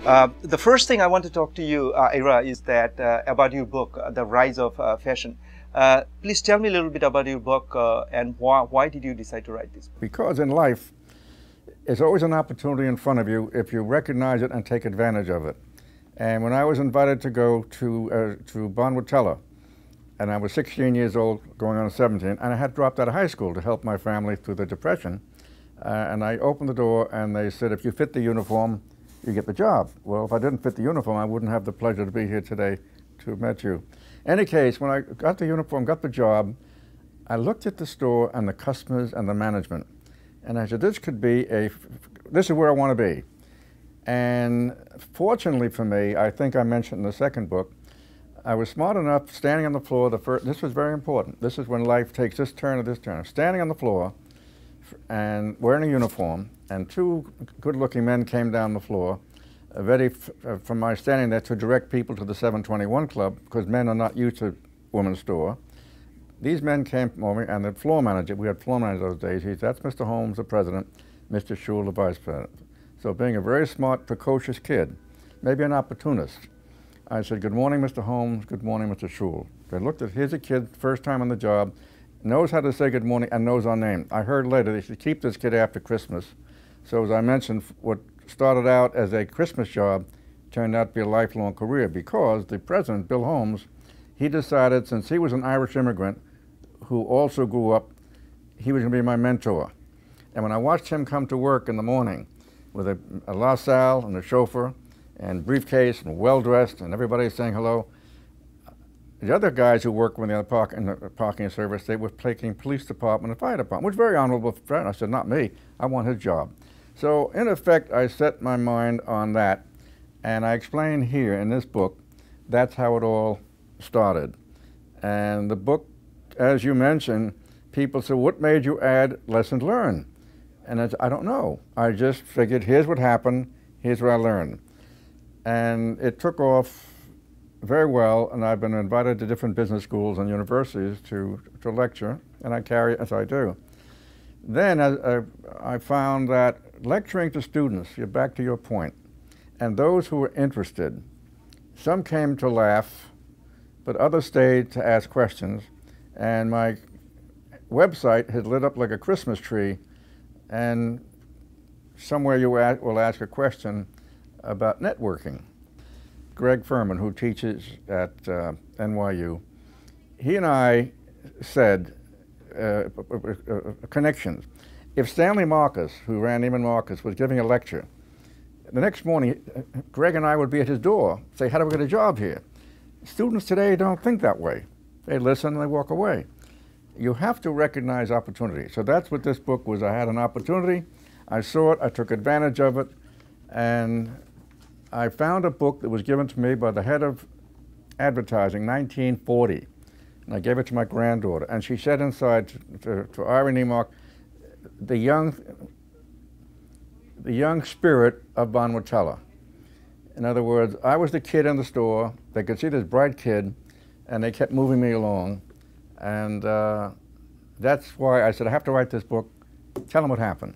The first thing I want to talk to you, Ira, is that about your book, The Rise of Fashion. Please tell me a little bit about your book and why did you decide to write this book? Because in life, it's always an opportunity in front of you if you recognize it and take advantage of it. And when I was invited to go to Bonwatella, and I was 16 years old, going on 17, and I had dropped out of high school to help my family through the Depression, and I opened the door and they said, if you fit the uniform, you get the job. Well, if I didn't fit the uniform, I wouldn't have the pleasure to be here today to have met you. Any case, when I got the uniform, got the job, I looked at the store and the customers and the management, and I said, this is where I want to be. And fortunately for me, I think I mentioned in the second book, I was smart enough standing on the floor. This was very important. This is when life takes this turn or this turn. Standing on the floor and wearing a uniform, and two good-looking men came down the floor, ready from my standing there to direct people to the 721 Club, because men are not used to women's store. These men came over, and the floor manager, we had floor managers those days, he said, that's Mr. Holmes, the president, Mr. Schul, the vice president. So being a very smart, precocious kid, maybe an opportunist, I said, good morning, Mr. Holmes, good morning, Mr. Schul. They looked at, here's a kid, first time on the job, knows how to say good morning and knows our name. I heard later they should keep this kid after Christmas. So as I mentioned, what started out as a Christmas job turned out to be a lifelong career, because the president, Bill Holmes, he decided, since he was an Irish immigrant who also grew up, he was going to be my mentor. And when I watched him come to work in the morning with a La Salle and a chauffeur and briefcase and well-dressed and everybody saying hello, the other guys who worked with the parking service, they were taking police department and fire department, which was very honorable friend. I said, not me, I want his job. So in effect, I set my mind on that, and I explain here in this book, that's how it all started. And the book, as you mentioned, people say, what made you add lessons learned? And I don't know. I just figured, here's what happened, here's what I learned. And it took off very well, and I've been invited to different business schools and universities to lecture, and I carry it as I do. Then I found that lecturing to students, you're back to your point, and those who were interested, some came to laugh, but others stayed to ask questions, and my website had lit up like a Christmas tree, and somewhere you will ask a question about networking. Greg Furman, who teaches at NYU, he and I said, connections. If Stanley Marcus, who ran Neiman Marcus, was giving a lecture, the next morning, Greg and I would be at his door, say, how do we get a job here? Students today don't think that way. They listen and they walk away. You have to recognize opportunity. So that's what this book was. I had an opportunity, I saw it, I took advantage of it, and I found a book that was given to me by the head of advertising, 1940, and I gave it to my granddaughter, and she said inside to Ira Neimark, the young spirit of Bonwatella. In other words, I was the kid in the store. They could see this bright kid, and they kept moving me along, and that's why I said, I have to write this book, tell them what happened.